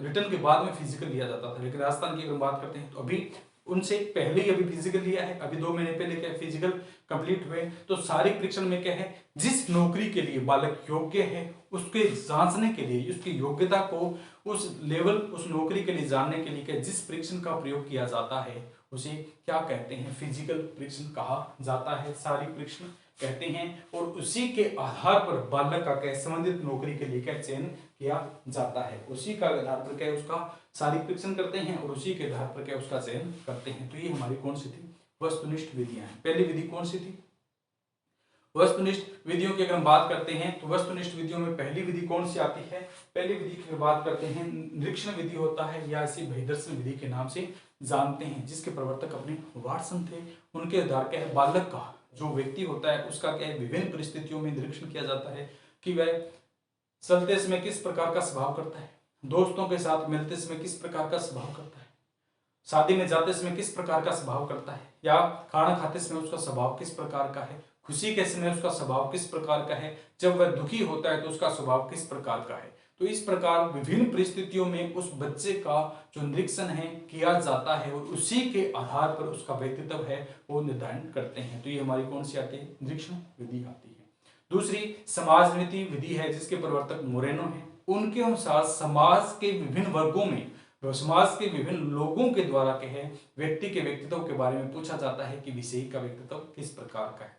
रिटर्न के बाद में फिजिकल लिया जाता था, लेकिन राजस्थान की अगर बात करते हैं तो अभी उनसे पहले ही अभी फिजिकल लिया है, अभी 2 महीने पहले क्या फिजिकल कंप्लीट हुए। तो शारीरिक परीक्षण में क्या है जिस नौकरी के लिए बालक योग्य है उसके जांचने के लिए, उसकी योग्यता को उस लेवल उस नौकरी के लिए जानने के लिए क्या जिस परीक्षण का प्रयोग किया जाता है उसे क्या कहते हैं फिजिकल परीक्षण कहा जाता है, शारीरिक परीक्षण कहते हैं। और उसी के आधार पर बालक का क्या संबंधित नौकरी के लिए क्या चयन किया जाता है, उसी का आधार पर क्या उसका शारीरिक परीक्षण करते हैं और उसी के आधार पर क्या उसका चयन करते हैं। तो ये हमारी कौन सी थी वस्तुनिष्ठ विधियां हैं। पहली विधि कौन सी थी वस्तुनिष्ठ विधियों की अगर हम बात करते हैं तो वस्तुनिष्ठ विधियों में पहली विधि कौन सी आती है, पहली विधि की बात करते हैं निरीक्षण विधि होता है या इसी बहिर्दर्शन विधि के नाम से जानते हैं, जिसके प्रवर्तक अपने वाटसन थे। उनके आधार क्या है बालक का जो व्यक्ति होता है उसका क्या है विभिन्न परिस्थितियों में निरीक्षण किया जाता है कि वह चलते समय किस प्रकार का स्वभाव करता है, दोस्तों के साथ मिलते समय किस प्रकार का स्वभाव करता है, शादी में जाते समय किस प्रकार का स्वभाव करता है, या खाना खाते समय उसका स्वभाव किस प्रकार का है, खुशी के समय उसका स्वभाव किस प्रकार का है, जब वह दुखी होता है तो उसका स्वभाव किस प्रकार का है। तो इस प्रकार विभिन्न परिस्थितियों में उस बच्चे का जो निरीक्षण है किया जाता है और उसी के आधार पर उसका व्यक्तित्व है वो निर्धारण करते हैं। तो ये हमारी कौन सी आती है निरीक्षण विधि आती है। दूसरी समाजनीति विधि है जिसके प्रवर्तक मोरेनो है। उनके अनुसार समाज के विभिन्न वर्गों में समाज के विभिन्न लोगों के द्वारा क्या है व्यक्ति के व्यक्तित्व के बारे में पूछा जाता है कि विषयी का व्यक्तित्व किस प्रकार का है।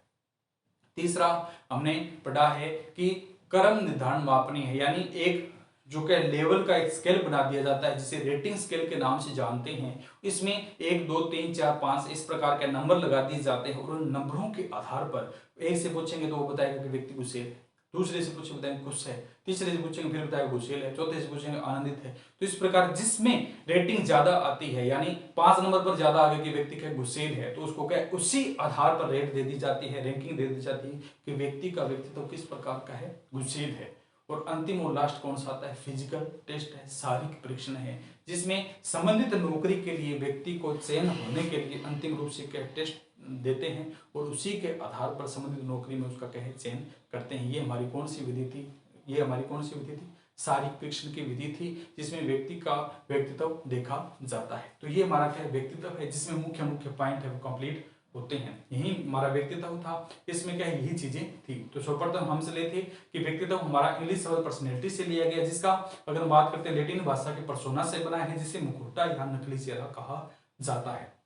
तीसरा हमने पढ़ा है कि क्रम निर्धारण मापनी है, यानी एक जो क्या लेवल का एक स्केल बना दिया जाता है जिसे रेटिंग स्केल के नाम से जानते हैं। इसमें 1 2 3 4 5 इस प्रकार के नंबर लगा दिए जाते हैं और उन नंबरों के आधार पर एक से पूछेंगे तो वो बताएगा कि व्यक्ति गुस्सेल है, दूसरे से पूछेंगे बताएंगे खुश है, तीसरे से पूछेंगे फिर बताएगा गुस्सेल है, चौथे से पूछेंगे आनंदित है। तो इस प्रकार जिसमें रेटिंग ज्यादा आती है यानी 5 नंबर पर ज्यादा आगे के व्यक्ति का गुस्सेल है तो उसको क्या उसी आधार पर रेट दे दी जाती है, रैंकिंग दे दी जाती है कि व्यक्ति का व्यक्तित्व किस प्रकार का है गुस्सेल है। और अंतिम और लास्ट कौन सा आता है फिजिकल टेस्ट है, शारीरिक परीक्षण है, जिसमें संबंधित नौकरी के लिए व्यक्ति को चयन होने के लिए अंतिम रूप से क्या टेस्ट देते हैं और उसी के आधार पर संबंधित नौकरी में उसका क्या है चयन करते हैं। ये हमारी कौन सी विधि थी, ये हमारी कौन सी विधि थी शारीरिक परीक्षण की विधि थी जिसमें व्यक्ति का व्यक्तित्व देखा जाता है। तो ये हमारा क्या व्यक्तित्व है जिसमें मुख्य मुख्य पॉइंट है वो कंप्लीट होते हैं, यही हमारा व्यक्तित्व था। इसमें क्या यही चीजें थी। तो सर्वप्रथम हमसे ले थे कि व्यक्तित्व हमारा इंग्लिश शब्द पर्सनैलिटी से लिया गया जिसका अगर हम बात करते हैं लैटिन भाषा के पर्सोना से बना है जिसे मुखौटा या नकली चेहरा कहा जाता है।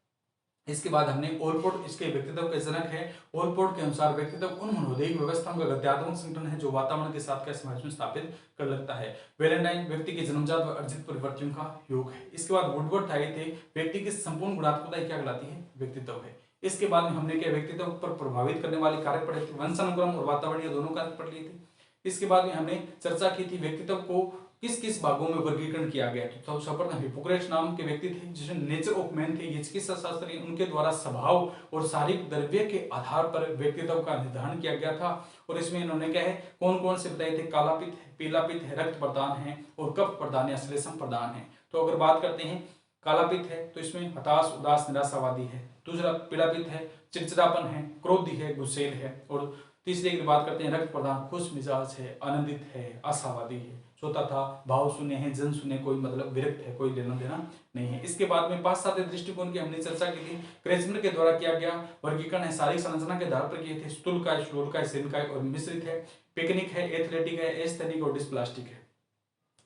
इसके बाद हमने ओलपोर्ट इसके व्यक्तित्व के जनक है। ओलपोर्ट के अनुसार व्यक्तित्व उन मनोदैहिक व्यवस्थाओं का गत्यात्मक संगठन है जो वातावरण के साथ क्या समाज में स्थापित कर लगता है। वेलेंटाइन व्यक्ति के जन्मजात व अर्जित परिवर्तनों का योग है। इसके बाद वुडवर्ड आए थे व्यक्ति की संपूर्ण गुणात्मकता क्या कहलाती है व्यक्तित्व है। इसके बाद में हमने क्या व्यक्तित्व पर प्रभावित करने वाले कारक पढ़े थे, वंशानुक्रम और वातावरण दोनों कारक पढ़ लिए थे। इसके बाद में हमने चर्चा की थी व्यक्तित्व को किस किस भागों में वर्गीकरण किया गया। तो सर्वप्रथम हिप्पोक्रेट्स नाम के व्यक्ति थे जिसमें नेचर ऑफ मैन थे, ये चिकित्सा शास्त्री, उनके द्वारा स्वभाव और शारीरिक द्रव्य के आधार पर व्यक्तित्व का निर्धारण किया गया था। और इसमें इन्होंने क्या है कौन कौन से बताए थे, काला पित्त है, पीला पित्त है, रक्त प्रदान है और कफ प्रदान या श्लेष्म प्रदान है। तो अगर बात करते हैं काला पित्त है तो इसमें हताश, उदास, निराशावादी है। दूसरा पीला पित्त है, चिड़चिड़ापन है, क्रोधी है, गुस्सेल है। और तीसरे की बात करते हैं रक्त प्रदान, खुश मिजाज है, आनंदित है, आशावादी है। चौथा था भाव शून्य है, जन शून्य, कोई मतलब विरक्त है, कोई लेना देना नहीं है। इसके बाद में पाश्चात्य दृष्टिकोण की हमने चर्चा की थी। क्रेजमर के द्वारा किया गया वर्गीकरण है शारीरिक संरचना के आधार पर किए थे। स्थूलकाय, श्लोलकाय, सेनकाय और मिश्रित है। पिकनिक है, एथलेटिक है, एस्थेनिक और डिस्प्लास्टिक है।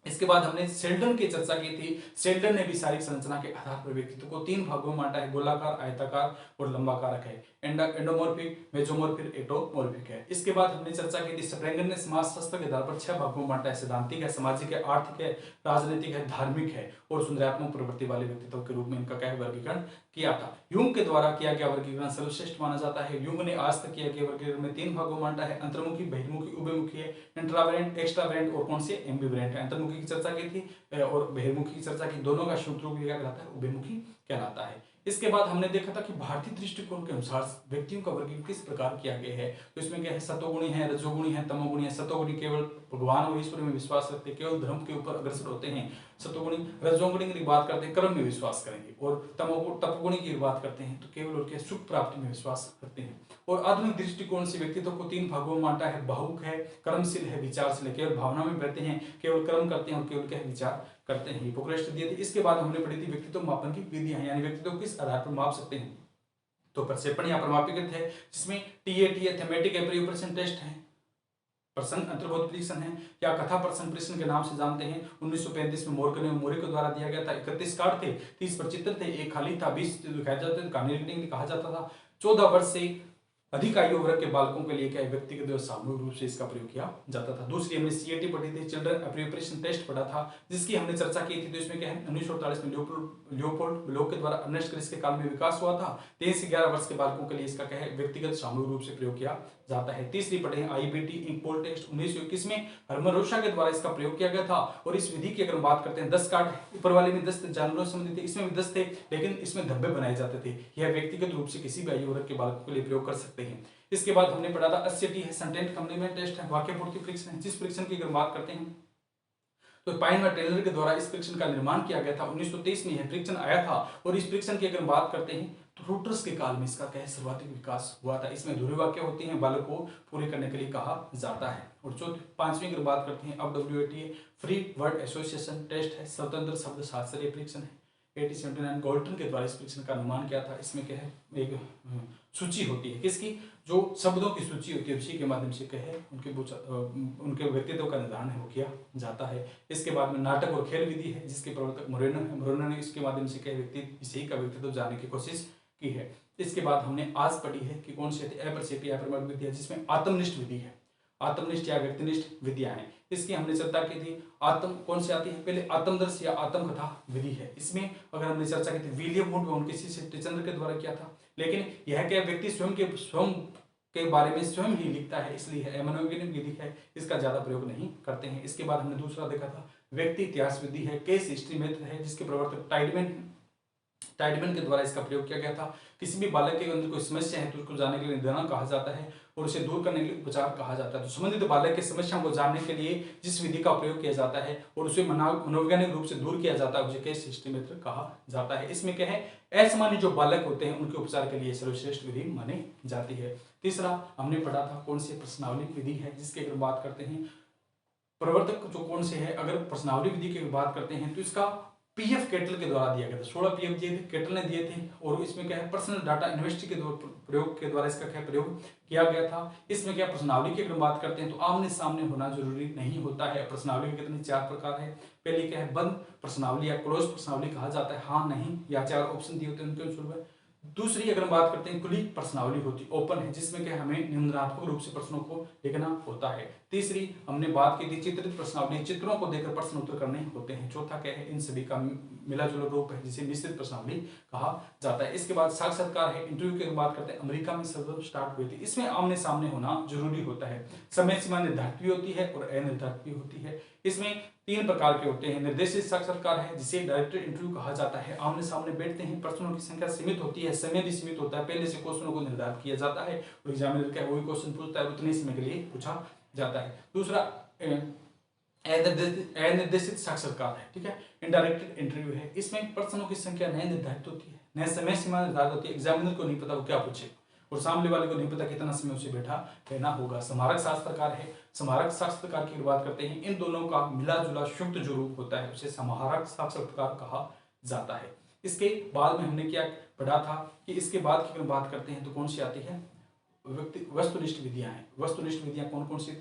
इसके बाद हमने सेल्डन की चर्चा की थी। सेल्डन ने भी शारीरिक संरचना के आधार पर व्यक्तित्व को 3 भागों में बांटा है, गोलाकार, आयताकार और लंबाकारक है। एंडोमॉर्फिक, मेसोमॉर्फिक, एक्टोमॉर्फिक है। इसके बाद हमने चर्चा की थी स्प्रेंगर ने समाजशास्त्र के आधार पर 6 भागों में बांटा है, सिद्धांतिक है, सामाजिक है, आर्थिक है, राजनीतिक है, धार्मिक है और सुंदरात्मक प्रवृत्ति वाले व्यक्तित्व के रूप में इनका क्या वर्गीकरण किया था। यूंग के द्वारा किया गया वर्गीकरण सर्वश्रेष्ठ माना जाता है। यूंग ने आज तक किया गया वर्गीकरण में 3 भागों में बांटा है, अंतर्मुखी, बहिर्मुखी, उभयमुखी है, इंट्रावेरेंट, एक्स्ट्रावेरेंट और कौन से एम्बिवेरेंट है। अंतर्मुखी की चर्चा की थी और बहिर्मुखी की चर्चा की, दोनों का संयुक्त रूप क्या कहलाता है, उभयमुखी कहलाता है। इसके बाद हमने देखा था कि भारतीय दृष्टिकोण के अनुसार व्यक्तियों का वर्गीकरण किस प्रकार किया गया है। तो इसमें क्या है, सतोगुणी है, रजोगुणी है, तमोगुणी है। सतोगुणी केवल भगवान और ईश्वर में विश्वास रखते हैं, केवल धर्म के ऊपर अग्रसर होते हैं। सतोगुणी, रजोगुणी की बात करते हैं कर्म में विश्वास करेंगे और तपोगुणी की बात करते हैं तो केवल उनके सुख प्राप्ति में विश्वास करते हैं। और आधुनिक दृष्टिकोण से व्यक्तित्व को 3 भागों में बांटा है, भावुक है, कर्मशील है, विचारशील है। केवल भावना में बहते हैं, केवल कर्म करते हैं और केवल क्या विचार करते हैं। हिप्पोक्रेट्स दिए थे। इसके बाद हमने पढ़ी थी व्यक्तित्व मापन की विधियां, यानी व्यक्तित्व किस आधार पर माप सकते हैं। तो प्रक्षेपण या प्रमापीकृत है जिसमें टीएटी है, थेमेटिक एप्रीपरेशन टेस्ट है, प्रश्न अंतर्बोध परीक्षण है या कथा प्रश्न परीक्षण के नाम से जानते हैं। 1935 में मोरे के द्वारा दिया गया था। 31 कार्ड थे, 30 प्रचित्र थे, एक खाली था, 20 दिखाया जाता था, कहानी रीडिंग कहा जाता था। 14 वर्ष से अधिक आयु वर्ग के बालकों के लिए क्या व्यक्तिगत व सामूहिक रूप से इसका प्रयोग किया जाता था। दूसरी हमने सीएटी पढ़ी थी, चिल्ड्रन एप्रीपरेशन टेस्ट पढ़ा था, जिसकी हमने चर्चा की थी। तो इसमें क्या है 1948 में लियोपोल्ड ब्लोक के द्वारा अर्नेस्ट क्रिस के काल में विकास हुआ था। 13 से 11 वर्ष के बालकों के लिए इसका क्या है व्यक्तिगत सामूहिक रूप से प्रयोग किया जाता है। तीसरी पढ़े आईबीटी इंपोल टेस्ट 1921 में हर्मन रोशा के द्वारा इसका प्रयोग किया गया था। और इस विधि की अगर बात करते हैं 10 कार्ड, ऊपर वाले में 10 जानवरों से संबंधित थे, इसमें भी 10 थे, लेकिन इसमें धब्बे बनाए जाते थे। यह व्यक्तिगत रूप से किसी भी आयु वर्ग के बालकों के लिए प्रयोग कर सकते हैं। इसके बाद हमने पढ़ा था एससीटी है, सेंटेंस कंप्लीमेंट टेस्ट है, वाक्य पूर्ति परीक्षण है। जिस परीक्षण की अगर बात करते हैं तो पाइन व टेलर के द्वारा इस परीक्षण का निर्माण किया गया था। 1923 में यह परीक्षण आया था। और इस परीक्षण की अगर बात करते हैं तो रूटर्स के काल में इसका क्या है सर्वाधिक विकास हुआ था। इसमें अधूरे वाक्य होते हैं, बालक को पूरे करने के लिए कहा जाता है। और चौथी 5वीं अगर बात करते हैं अब WAT है, फ्री वर्ड एसोसिएशन टेस्ट है, स्वतंत्र शब्द शास्त्रीय परीक्षण है। 1879 गोल्टन के द्वारा इस परीक्षण का निर्माण किया था। इसमें क्या है एक सूची होती है, किसकी, जो शब्दों की सूची होती है, उसी के माध्यम से क्या है उनके व्यक्तित्व का निर्धारण है वो किया जाता है। इसके बाद में नाटक और खेल विधि है, जिसके प्रवर्तक मोरेनो है। मोरेनो ने इसके माध्यम से क्या व्यक्ति का व्यक्तित्व जानने की कोशिश की है। इसके बाद हमने आज पढ़ी है कि कौन सी अप्रक्षेपी अप्रमाणिक विधि है, जिसमें आत्मनिष्ठ विधि है, आत्मनिष्ठ या व्यक्तिनिष्ठ विधियां हैं। इसकी हमने चर्चा की थी। आत्म कौन सी आती है, पहले आत्मदर्श या आत्मकथा विधि है। इसमें अगर हमने चर्चा की थी विलियम वुड व उनके शिष्य चंद्र के द्वारा किया था। लेकिन यह क्या व्यक्ति स्वयं के बारे में स्वयं ही लिखता है, इसलिए मनोवैज्ञानिक विधि है, इसका ज्यादा प्रयोग नहीं करते हैं। इसके बाद हमने दूसरा देखा था व्यक्ति इतिहास विधि है, केस हिस्ट्री मेथड है, जिसके प्रवर्तक टाइडमैन के द्वारा इसका प्रयोग किया गया था। किसी भी बालक के अंदर कोई समस्या है तो उसको जानने के लिए निदान कहा जाता है और उसे दूर करने के लिए उपचार कहा जाता है। तो संबंधित बालक की समस्या को जानने के लिए जिस विधि का प्रयोग किया जाता है और उसे मनोवैज्ञानिक रूप से दूर किया जाता है उसे केस हिस्ट्री मेथड कहा जाता है। इसमें क्या है असामान्य जो बालक होते हैं उनके उपचार के लिए सर्वश्रेष्ठ विधि मानी जाती है। तीसरा हमने पढ़ा था कौन सी प्रश्नावली विधि है, जिसकी अगर बात करते हैं प्रवर्तक जो कौन से है, अगर प्रश्नावली विधि की बात करते हैं तो इसका पीएफ केटल के द्वारा दिया गया था। 16 पीएफ दिए थे, केटल ने दिए थे। और इसमें क्या है पर्सनल डाटा यूनिवर्सिटी के प्रयोग के द्वारा इसका क्या प्रयोग किया गया था। इसमें क्या प्रश्नावली की अगर बात करते हैं तो आमने सामने होना जरूरी नहीं होता है। प्रश्नावली के कितने 4 प्रकार है। पहले क्या है बंद प्रश्नावली या क्लोज प्रश्नावली कहा जाता है, हाँ नहीं या 4 ऑप्शन दिए होते हैं उनके अनुसार। दूसरी अगर बात करते हैं खुली प्रश्नावली होती ओपन है, जिसमें क्या हमें निम्नात्मक रूप से प्रश्नों को लिखना होता है। तीसरी हमने बात की थी चित्रित प्रश्नावली, चित्रों को देखकर प्रश्न उत्तर करने होते हैं। चौथा क्या है इन सभी का मिला जुला रूप है जिसे मिश्रित प्रश्नावली कहा जाता है। इसके बाद साक्षात्कार है। इंटरव्यू की बात करते हैं, अमेरिका में सर्वप्रथम स्टार्ट हुई थी। इसमें आमने सामने होना जरूरी होता है। समय सीमा निर्धारित भी होती है और अनिर्धारित भी होती है। इसमें 3 प्रकार के होते हैं। निर्देशित साक्षात्कार है जिसे डायरेक्टेड इंटरव्यू कहा जाता है। आमने सामने बैठते हैं, प्रश्नों की संख्या सीमित होती है, समय भी सीमित होता है, पहले से क्वेश्चनों को निर्धारित किया जाता है और एग्जामिनर क्या वही क्वेश्चन पूछता है, उतने समय के लिए पूछा जाता है। दूसरा अनिर्देशित साक्षात्कार है, ठीक है, इनडायरेक्टेड इंटरव्यू है। इसमें प्रश्नों की संख्या नए निर्धारित होती है, नए समय सीमा निर्धारित होती है, एग्जामिनर को नहीं पता वो क्या पूछे और सामने वाले को नहीं पता कितना समय उसे बैठा रहना होगा। स्मारक साक्षात्कार है। स्मारक साक्षात्कार की बात करते हैं, इन दोनों का मिला जुला संयुक्त जो रूप होता है उसे स्मारक साक्षात्कार कहा जाता है। इसके बाद में हमने क्या पढ़ा था कि इसके बाद की अगर बात करते हैं तो कौन सी आती है, वस्तुनिष्ठ विधियां हैं। वस्तुनिष्ठ विधियां कौन कौन सी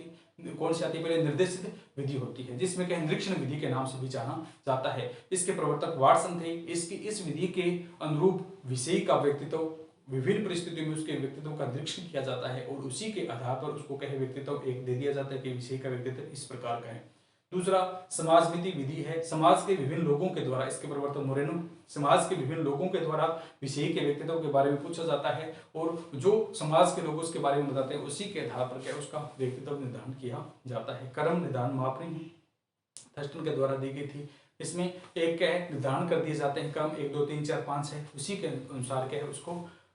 आती है? पहले निर्देशित विधि होती है जिसमें क्या निरीक्षण विधि के नाम से भी जाना जाता है। इसके प्रवर्तक वाटसन थे। इस विधि के अनुरूप विषयी का व्यक्तित्व विभिन्न परिस्थितियों में उसके व्यक्तित्व का निरीक्षण किया जाता है और उसी के आधार पर उसको कहे व्यक्तित्व एक दे दिया जाता है कि विषय का व्यक्तित्व इस प्रकार का है। दूसरा समाजमिति विधि है। समाज के विभिन्न लोगों के द्वारा, इसके प्रवर्तक मोरेनो, समाज के विभिन्न लोगों के द्वारा विषयी के व्यक्तित्व के बारे में पूछा जाता है और जो समाज के लोग उसके बारे में बताते हैं उसी के आधार पर क्या उसका व्यक्तित्व निर्धारण किया जाता है। कर्म निदान मापनी थर्स्टन के द्वारा दी गई थी। इसमें एक क्या है, निर्धारण कर दिए जाते हैं क्रम 1 2 3 4 5 है, उसी के अनुसार क्या है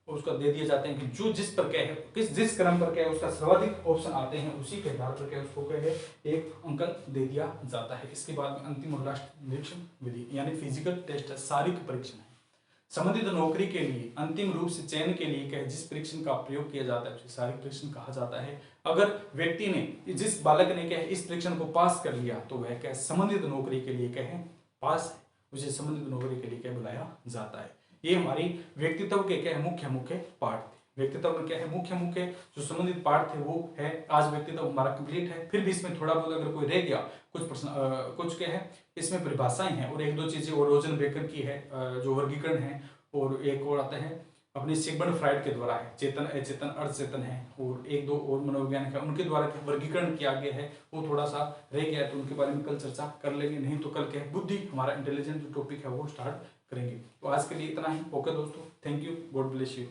उसका दे दिए जाते हैं कि जो जिस पर क्या है जिस क्रम पर क्या है उसका सर्वाधिक ऑप्शन आते हैं उसी के आधार पर क्या उसको क्या है एक अंकन दे दिया जाता है। इसके बाद में अंतिम और लास्ट निरीक्षण विधि यानी फिजिकल टेस्ट, शारीरिक परीक्षण है। संबंधित नौकरी के लिए अंतिम रूप से चयन के लिए क्या जिस परीक्षण का प्रयोग किया जाता है उसे शारीरिक परीक्षण कहा जाता है। अगर व्यक्ति ने, जिस बालक ने क्या है इस परीक्षण को पास कर लिया तो वह क्या संबंधित नौकरी के लिए क्या है पास है, उसे संबंधित नौकरी के लिए क्या बुलाया जाता है। ये हमारी व्यक्तित्व के क्या है मुख्य पार्ट थे। व्यक्तित्व में क्या है मुख्य जो संबंधित पार्ट थे वो है। आज व्यक्तित्व हमारा कंप्लीट है। फिर भी इसमें थोड़ा बहुत अगर कोई रह गया कुछ प्रश्न कुछ क्या है इसमें परिभाषाएं हैं और 1 2 चीजें और रोजन बेकर की है जो वर्गीकरण है और एक और आता है अपने सिगमंड फ्राइड के द्वारा है, चेतन अचेतन अर्धचेतन है और 1 2 और मनोवैज्ञानिक है उनके द्वारा वर्गीकरण किया गया है। वो थोड़ा सा रह गया तो उनके बारे में कल चर्चा कर लेंगे, नहीं तो कल क्या है बुद्धि हमारा इंटेलिजेंट जो टॉपिक है वो स्टार्ट करेंगे। तो आज के लिए इतना ही। ओके दोस्तों, thank you, God bless you.